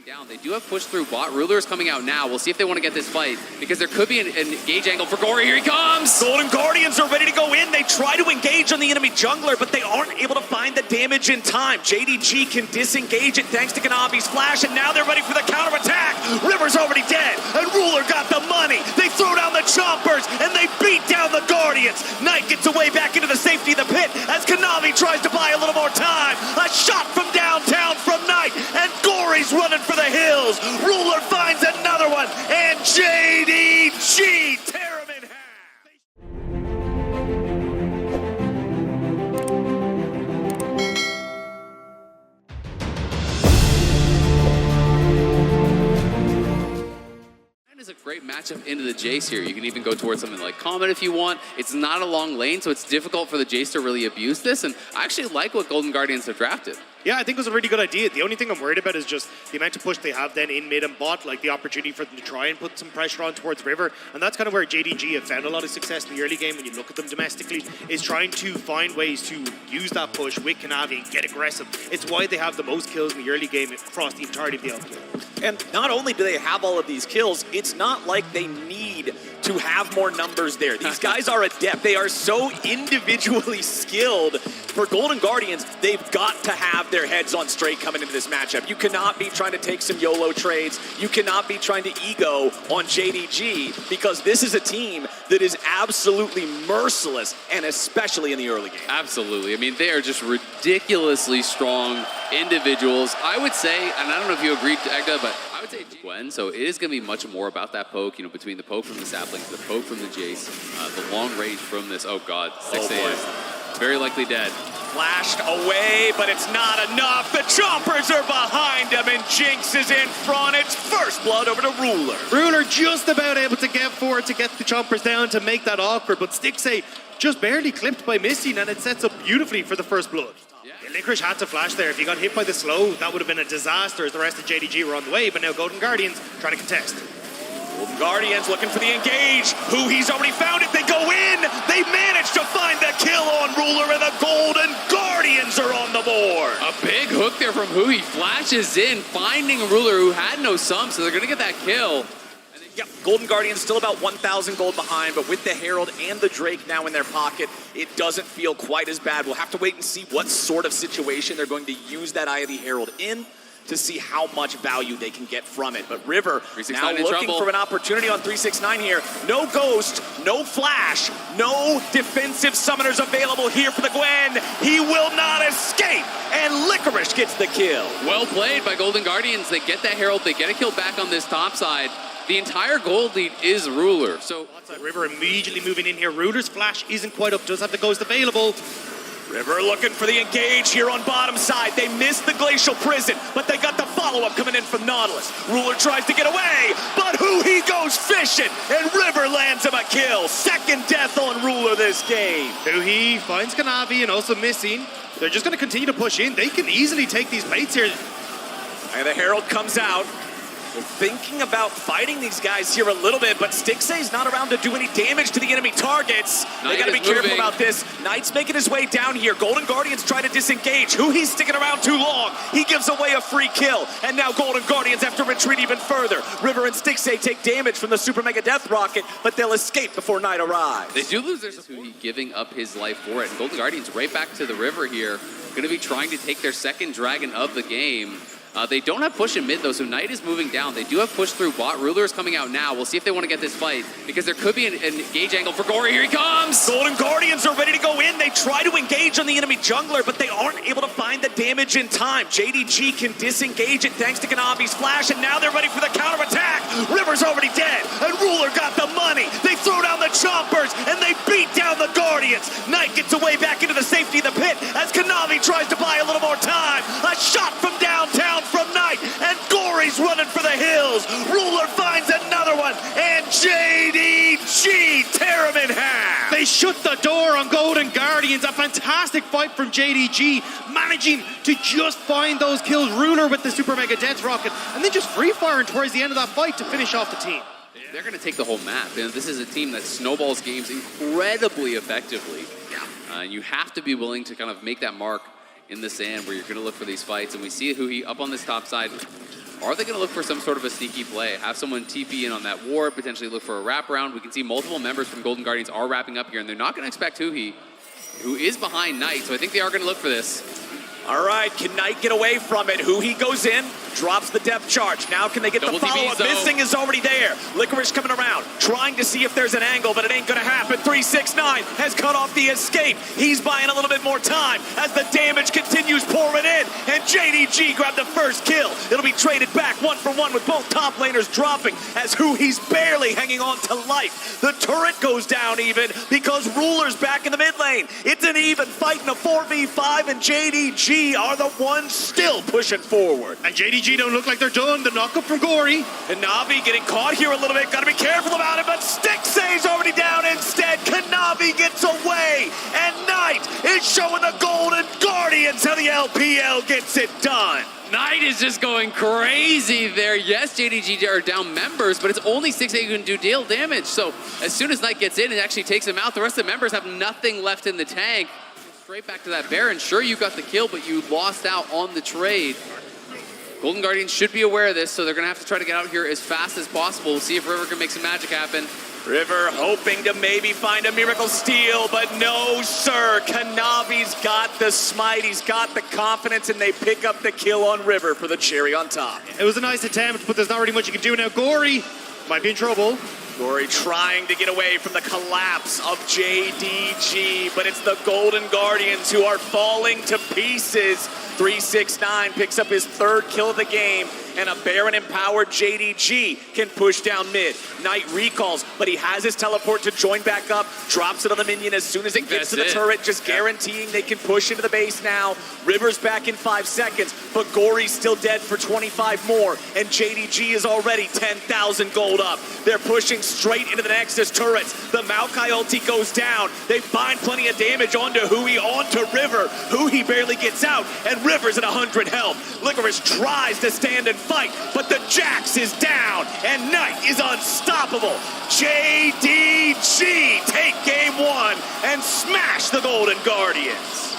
down. They do have push through bot. Ruler is coming out now. We'll see if they want to get this fight because there could be an engage angle for Gori. Here he comes! Golden Guardians are ready to go in. They try to engage on the enemy jungler, but they aren't able to find the damage in time. JDG can disengage it thanks to Kanavi's flash, and now they're ready for the counterattack. River's already dead, and Ruler got the money. They throw down the chompers, and they beat down the Guardians. Knight gets away back into the safety of the pit as Kanavi tries to buy a little more time. A shot from downtown from Knight, and Gori's running for the hills. Ruler finds another one, and JDG tear him in half. Is a great matchup into the Jayce here. You can even go towards something like Comet if you want. It's not a long lane, so it's difficult for the Jayce to really abuse this, and I actually like what Golden Guardians have drafted. Yeah, I think it was a really good idea. The only thing I'm worried about is just the amount of push they have then in mid and bot, like the opportunity for them to try and put some pressure on towards River, and that's kind of where JDG have found a lot of success in the early game when you look at them domestically, is trying to find ways to use that push with Kanavi and get aggressive. It's why they have the most kills in the early game across the entirety of the LPL. And not only do they have all of these kills, it's not like they need to have more numbers there. These guys are adept. They are so individually skilled. For Golden Guardians, they've got to have their heads on straight coming into this matchup. You cannot be trying to take some YOLO trades. You cannot be trying to ego on JDG, because this is a team that is absolutely merciless, and especially in the early game. Absolutely. I mean, they are just ridiculously strong individuals. I would say, and I don't know if you agree, Egda, but I would say Gwen, so it is going to be much more about that poke, you know, between the poke from the saplings, the poke from the Jayce, the long range from this. Oh God, Stixxay is very likely dead. Flashed away, but it's not enough. The chompers are behind him, and Jinx is in front. It's first blood over to Ruler. Ruler just about able to get forward to get the chompers down to make that awkward, but Stixxay just barely clipped by missing, and it sets up beautifully for the first blood. Licorice had to flash there. If he got hit by the slow, that would have been a disaster as the rest of JDG were on the way, but now Golden Guardians trying to contest. Golden Guardians looking for the engage. Huhi's already found it. They go in. They manage to find the kill on Ruler, and the Golden Guardians are on the board. A big hook there from Huhi. Flashes in, finding a Ruler who had no sum, so they're going to get that kill. Yep, Golden Guardians still about 1,000 gold behind, but with the Herald and the Drake now in their pocket, it doesn't feel quite as bad. We'll have to wait and see what sort of situation they're going to use that Eye of the Herald in to see how much value they can get from it. But River now looking for an opportunity on 369 here. No Ghost, no Flash, no defensive summoners available here for the Gwen. He will not escape, and Licorice gets the kill. Well played by Golden Guardians. They get that Herald, they get a kill back on this top side. The entire gold lead is Ruler. So River immediately moving in here. Ruler's flash isn't quite up, does have the Ghost available. River looking for the engage here on bottom side. They missed the Glacial Prison, but they got the follow-up coming in from Nautilus. Ruler tries to get away, but Huhi goes fishing, and River lands him a kill. Second death on Ruler this game. Huhi finds Kanavi and also missing. They're just going to continue to push in. They can easily take these plates here. And the Herald comes out. They're thinking about fighting these guys here a little bit, but Stixxay's not around to do any damage to the enemy targets. They gotta be careful about this. Knight's making his way down here. Golden Guardians try to disengage. Huhi's sticking around too long. He gives away a free kill, and now Golden Guardians have to retreat even further. River and Stixxay take damage from the Super Mega Death Rocket, but they'll escape before Knight arrives. They do lose their Huhi giving up his life for it, and Golden Guardians right back to the river here, gonna be trying to take their second dragon of the game. They don't have push in mid, though, so Knight is moving down. They do have push through bot. Ruler is coming out now. We'll see if they want to get this fight, because there could be an engage angle for Gori. Here he comes! Golden Guardians are ready to go in. They try to engage on the enemy jungler, but they aren't able to find the damage in time. JDG can disengage it thanks to Kanavi's flash, and now they're ready for the counterattack. River's already dead, and Ruler got the money. They throw down the chompers, and they beat down the Guardians. Knight gets away back into the safety of the pit as Kanavi tries to buy a little more time. A shot from downtown from Knight, and Gori's running for the hills. Ruler finds another one, and JDG tear him in half. They shut the door on Golden Guardians. A fantastic fight from JDG, managing to just find those kills. Ruler with the Super Mega Death Rocket, and then just free firing towards the end of that fight to finish off the team. They're going to take the whole map. You know, this is a team that snowballs games incredibly effectively. You have to be willing to kind of make that mark in the sand where you're going to look for these fights. And we see Huhi up on this top side. Are they going to look for some sort of a sneaky play? Have someone TP in on that ward, potentially look for a wraparound. We can see multiple members from Golden Guardians are wrapping up here, and they're not going to expect Huhi, who is behind Knight, so I think they are going to look for this. All right, can Knight get away from it? Huhi goes in, drops the depth charge. Now can they get Double the follow-up? Missing is already there. Licorice coming around, trying to see if there's an angle, but it ain't gonna happen. 369 has cut off the escape. He's buying a little bit more time as the damage continues pouring in, and JDG grabbed the first kill. It'll be traded back 1-for-1 with both top laners dropping as Huhi's barely hanging on to life. The turret goes down even because Ruler's back in the mid lane. It's an even fight in a 4v5, and JDG are the ones still pushing forward. And JDG don't look like they're done. The knock-up from Gori. Kanavi getting caught here a little bit. Got to be careful about it, but Stixxay's already down instead. Kanavi gets away, and Knight is showing the Golden Guardians how the LPL gets it done. Knight is just going crazy there. Yes, JDG are down members, but it's only Stixxay who can do deal damage. So as soon as Knight gets in, it actually takes him out. The rest of the members have nothing left in the tank. Straight back to that Baron. Sure, you got the kill, but you lost out on the trade. Golden Guardians should be aware of this, so they're going to have to try to get out here as fast as possible. We'll see if River can make some magic happen. River hoping to maybe find a miracle steal, but no, sir. Kanavi's got the smite, he's got the confidence, and they pick up the kill on River for the cherry on top. It was a nice attempt, but there's not really much you can do now. Gori might be in trouble. Gori trying to get away from the collapse of JDG, but it's the Golden Guardians who are falling to pieces. 369 picks up his third kill of the game, and a Baron-empowered JDG can push down mid. Knight recalls, but he has his teleport to join back up, drops it on the minion as soon as it gets to the turret, just guaranteeing they can push into the base now. River's back in 5 seconds, but Gori's still dead for 25 more, and JDG is already 10,000 gold up. They're pushing straight into the Nexus turrets. The Maokai ulti goes down. They find plenty of damage onto Huhi, onto River. Huhi barely gets out, and River's at 100 health. Licorice tries to stand and fight, but the Jax is down, and Knight is unstoppable. JDG take game 1 and smash the Golden Guardians.